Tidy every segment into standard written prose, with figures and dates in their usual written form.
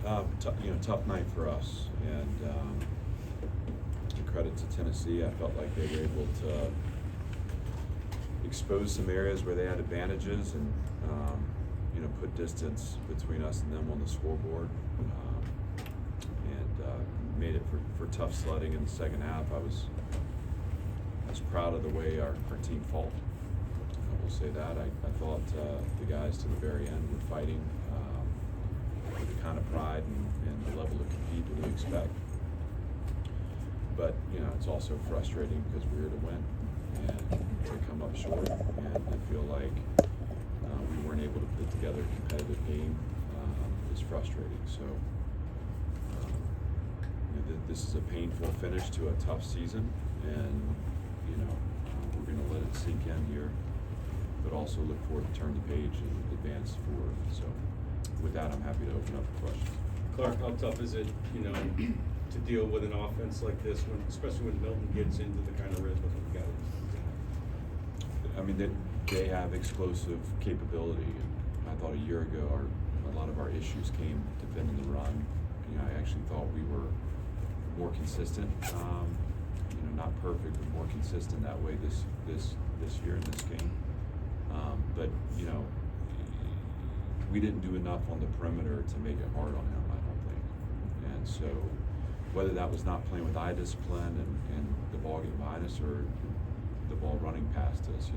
Tough night for us, and credit to Tennessee. I felt like they were able to expose some areas where they had advantages and put distance between us and them on the scoreboard, and made it for tough sledding in the second half. I was proud of the way our team fought. I will say that. I thought the guys to the very end were fighting with the kind of pride and the level of compete that we expect. But it's also frustrating because we're here to win, and to come up short and I feel like we weren't able to put together a competitive game is frustrating. So this is a painful finish to a tough season, and we're going to let it sink in here, but also look forward to turn the page and advance forward. So with that, I'm happy to open up for questions. Clark, how tough is it, to deal with an offense like this, especially when Milton gets into the kind of rhythm that we got? I mean, they have explosive capability. I thought a year ago a lot of our issues came defending the run. I actually thought we were more consistent. Not perfect, but more consistent that way this year in this game. But we didn't do enough on the perimeter to make it hard on him, I don't think. And so whether that was not playing with eye discipline and the ball getting behind us, or the ball running past us,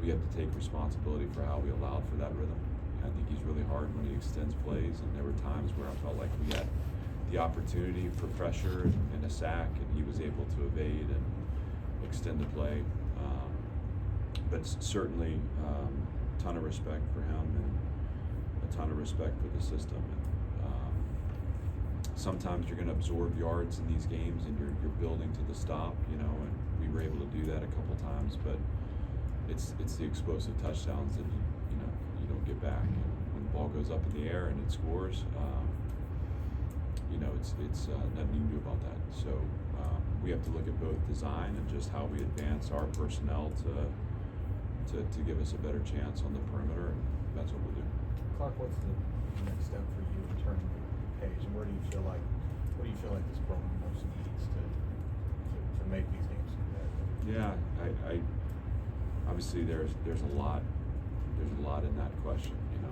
we have to take responsibility for how we allowed for that rhythm. I think he's really hard when he extends plays, and there were times where I felt like we had the opportunity for pressure and a sack, and he was able to evade and extend the play. But certainly a ton of respect for him and a ton of respect for the system. And sometimes you're going to absorb yards in these games, and you're building to the stop, and we were able to do that a couple times. But it's the explosive touchdowns that you don't get back. And when the ball goes up in the air and it scores, it's nothing you can do about that. So we have to look at both design and just how we advance our personnel to give us a better chance on the perimeter, and that's what we'll do. Clark, what's the next step for you in turning the page, and what do you feel like this program most needs to make these games competitive? Yeah, I obviously there's a lot in that question, and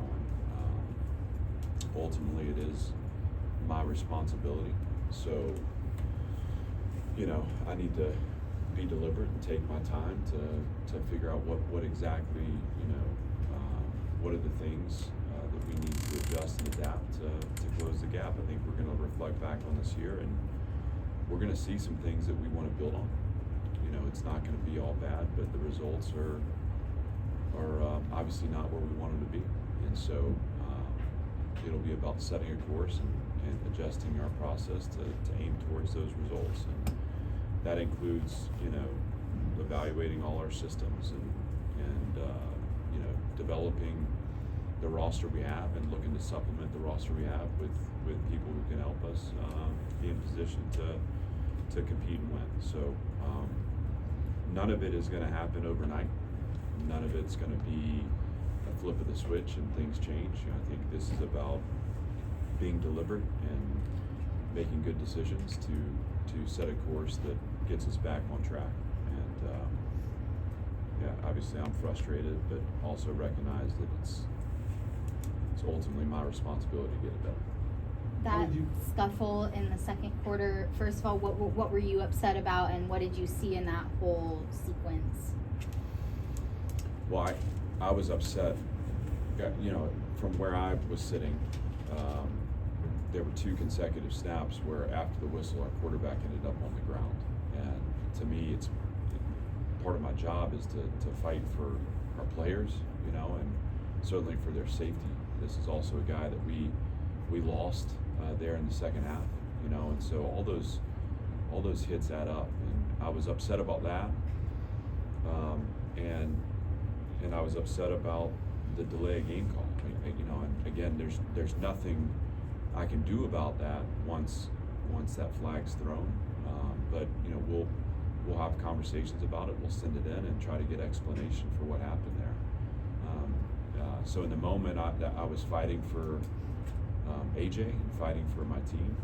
ultimately it is my responsibility. So I need to be deliberate and take my time to figure out what exactly what are the things that we need to adjust and adapt to close the gap. I think we're going to reflect back on this year, and we're going to see some things that we want to build on. It's not going to be all bad, but the results are obviously not where we want them to be, and so it'll be about setting a course and adjusting our process to aim towards those results. And that includes evaluating all our systems and developing the roster we have, and looking to supplement the roster we have with people who can help us be in position to compete and win. So none of it is going to happen overnight. None of it's going to be a flip of the switch and things change. I think this is about being deliberate and making good decisions to set a course that gets us back on track. And obviously I'm frustrated, but also recognize that it's ultimately my responsibility to get it done. That scuffle in the second quarter, first of all, what were you upset about, and what did you see in that whole sequence? Well, I was upset, from where I was sitting. There were 2 consecutive snaps where after the whistle our quarterback ended up on the ground, and to me it's part of my job is to fight for our players, and certainly for their safety. This is also a guy that we lost there in the second half, and so all those hits add up, and I was upset about that, and I was upset about the delay of game call. And again, there's nothing I can do about that once that flag's thrown. But we'll have conversations about it. We'll send it in and try to get explanation for what happened there. So in the moment, I was fighting for AJ and fighting for my team,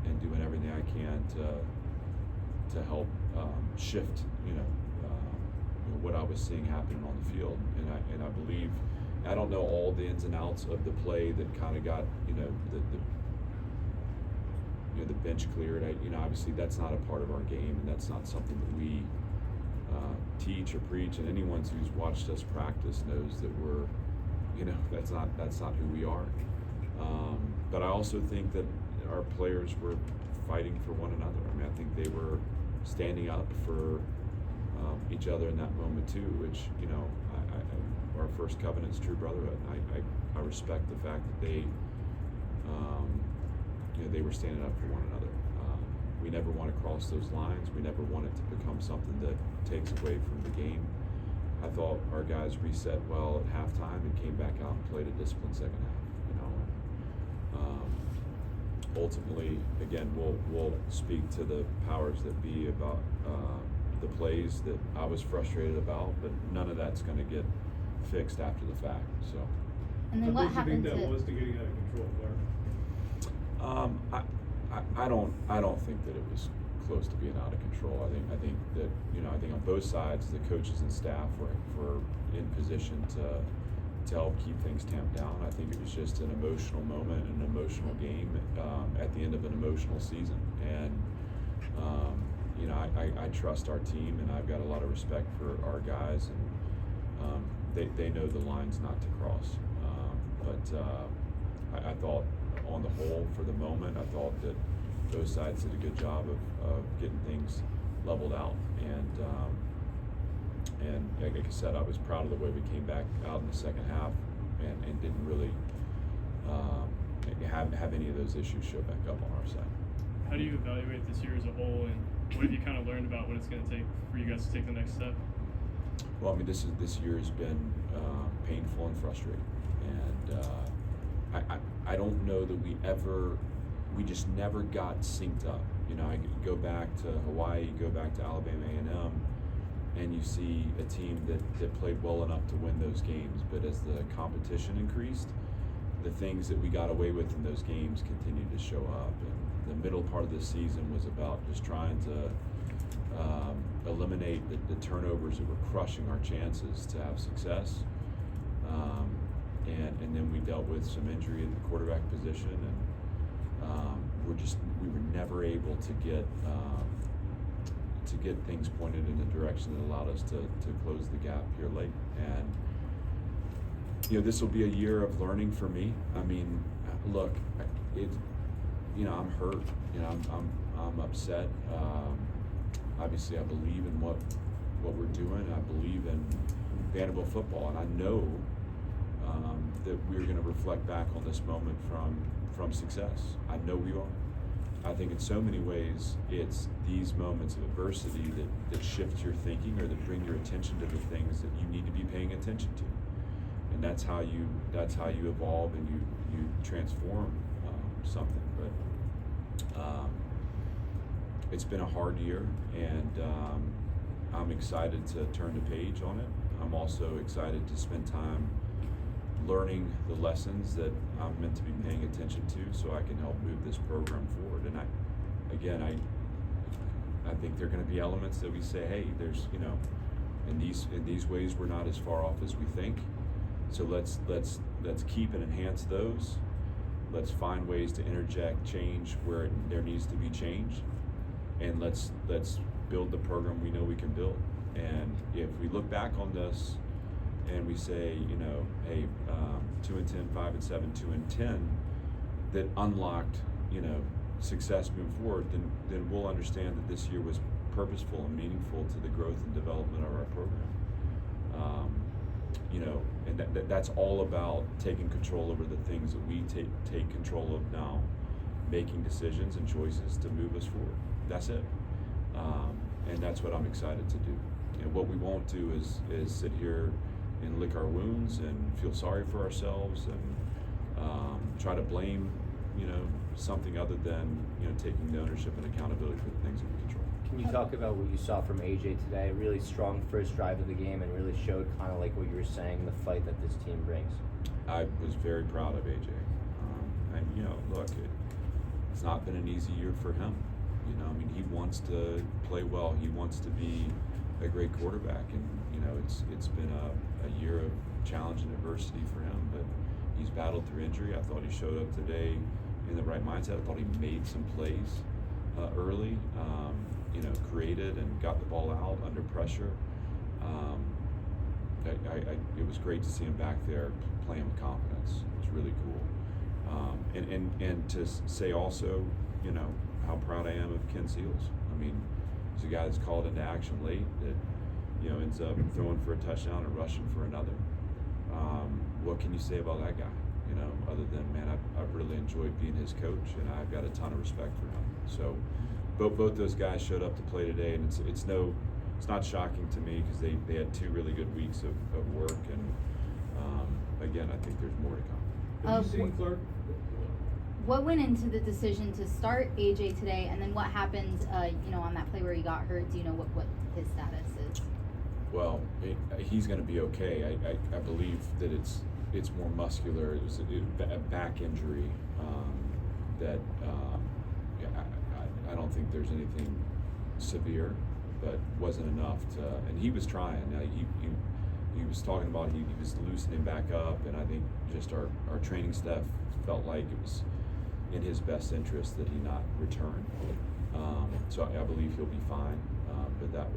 and doing everything I can to help shift, what I was seeing happening on the field. And I believe, I don't know all the ins and outs of the play that kind of got, the bench cleared. Obviously that's not a part of our game, and that's not something that we teach or preach. And anyone who's watched us practice knows that we're, that's not who we are. But I also think that our players were fighting for one another. I think they were standing up for each other in that moment too, which, our first covenant is true brotherhood. I respect the fact that they were standing up for one another. We never want to cross those lines. We never want it to become something that takes away from the game. I thought our guys reset well at halftime and came back out and played a disciplined second half. Ultimately, again, we'll speak to the powers that be about the plays that I was frustrated about, but none of that's going to get fixed after the fact. So. And then what How big happened do you think that to? was to getting out of control, Clark? I don't think that it was close to being out of control. I think that I think on both sides the coaches and staff were in position to help keep things tamped down. I think it was just an emotional moment, an emotional game at the end of an emotional season. And I trust our team, and I've got a lot of respect for our guys, and they know the lines not to cross. But I thought, on the whole, for the moment, I thought that both sides did a good job of getting things leveled out. And like I said, I was proud of the way we came back out in the second half and didn't really have any of those issues show back up on our side. How do you evaluate this year as a whole, and what have you kind of learned about what it's going to take for you guys to take the next step? Well, this year has been painful and frustrating, and I don't know that we just never got synced up. I go back to Hawaii, go back to Alabama A&M, and you see a team that played well enough to win those games, but as the competition increased, the things that we got away with in those games continued to show up. And the middle part of the season was about just trying to eliminate the turnovers that were crushing our chances to have success. And then we dealt with some injury at the quarterback position, and we were never able to get things pointed in a direction that allowed us to close the gap here late. And this will be a year of learning for me. Look, I'm hurt. I'm upset. Obviously, I believe in what we're doing. I believe in Vanderbilt football, and I know that we're going to reflect back on this moment from success. I know we are. I think in so many ways it's these moments of adversity that shift your thinking, or that bring your attention to the things that you need to be paying attention to, and that's how you evolve and you transform something. But it's been a hard year, and I'm excited to turn the page on it. I'm also excited to spend time learning the lessons that I'm meant to be paying attention to, so I can help move this program forward. And I think there are going to be elements that we say, hey, there's in these ways we're not as far off as we think. So let's keep and enhance those. Let's find ways to interject change where there needs to be change, and let's build the program we know we can build. And if we look back on this and we say, hey, 2-10, 5-7, 2-10, that unlocked, success moving forward, then we'll understand that this year was purposeful and meaningful to the growth and development of our program. And that's all about taking control over the things that we take control of now, making decisions and choices to move us forward. That's it. And that's what I'm excited to do. What we won't do is sit here and lick our wounds and feel sorry for ourselves and try to blame, something other than, taking the ownership and accountability for the things that we control. Can you talk about what you saw from AJ today? A really strong first drive of the game, and really showed kind of like what you were saying, the fight that this team brings. I was very proud of AJ. it's not been an easy year for him. You know, I mean, he wants to play well. He wants to be a great quarterback, and you know, it's been a year of challenge and adversity for him. But he's battled through injury. I thought he showed up today in the right mindset. I thought he made some plays early. You know, created and got the ball out under pressure. It was great to see him back there playing with confidence. It was really cool. And to say also, you know, how proud I am of Ken Seals. I mean, he's a guy that's called into action late that, you know, ends up throwing for a touchdown and rushing for another. What can you say about that guy? You know, other than, man, I've really enjoyed being his coach, and I've got a ton of respect for him. So both those guys showed up to play today, and it's not shocking to me because they had 2 really good weeks of work, and again, I think there's more to come. Have you seen Clark? What went into the decision to start AJ today, and then what happened, you know, on that play where he got hurt? Do you know what his status is? Well, he's going to be okay. I believe that it's more muscular. It was a back injury that yeah, I don't think there's anything severe, but wasn't enough to. And he was trying. He was talking about he was loosening back up, and I think just our training staff felt like it was in his best interest that he not return. So I believe he'll be fine. But that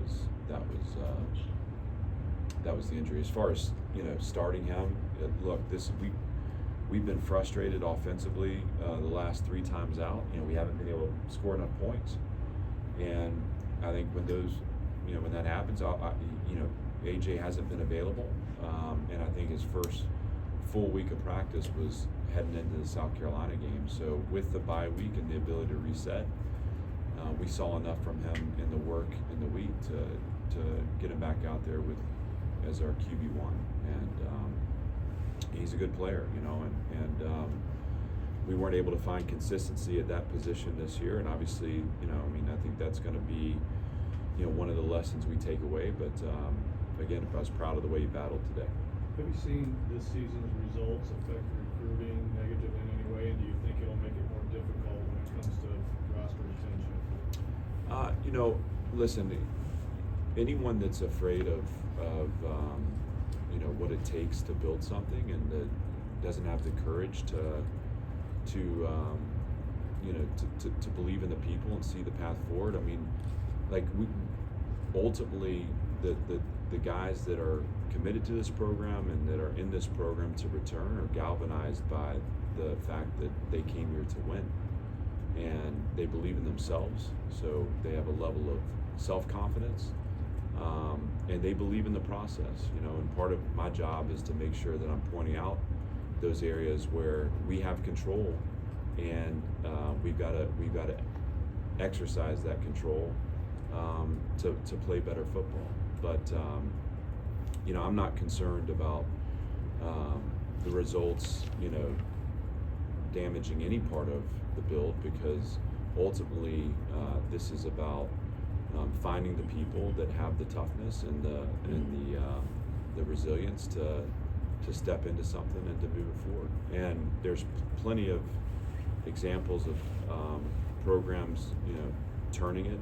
was the injury. As far as, you know, starting him, look, we've been frustrated offensively the last 3 times out. You know, we haven't been able to score enough points, and I think when that happens, you know, AJ hasn't been available, and I think his first full week of practice was heading into the South Carolina game. So with the bye week and the ability to reset, we saw enough from him in the work in the week to get him back out there as our QB1, and he's a good player, you know, and we weren't able to find consistency at that position this year, and obviously, you know, I mean, I think that's going to be, you know, one of the lessons we take away. But again, I was proud of the way he battled today. Have you seen this season's results affect recruiting negatively in any way, and do you think it'll make it more difficult when it comes to roster retention? You know, listen, anyone that's afraid of you know, what it takes to build something and that doesn't have the courage to you know, to believe in the people and see the path forward. I mean, like, we ultimately the guys that are committed to this program and that are in this program to return are galvanized by the fact that they came here to win, and they believe in themselves, so they have a level of self-confidence, and they believe in the process, you know. And part of my job is to make sure that I'm pointing out those areas where we have control, and we've got to exercise that control to play better football. But you know, I'm not concerned about the results, you know, damaging any part of the build, because ultimately this is about finding the people that have the toughness and the resilience to step into something and to move it forward. And there's plenty of examples of programs, you know, turning it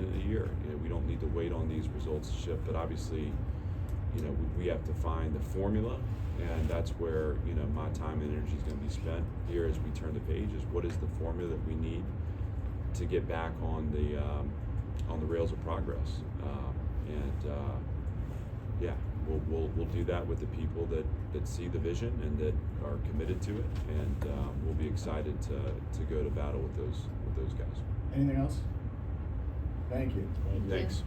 in a year. You know, we don't need to wait on these results to shift, but obviously, you know, we have to find the formula, and that's where, you know, my time and energy is going to be spent here as we turn the page. Is what is the formula that we need to get back on the rails of progress, yeah, we'll do that with the people that see the vision and that are committed to it, and we'll be excited to go to battle with those guys. Anything else? Thank you. Thanks.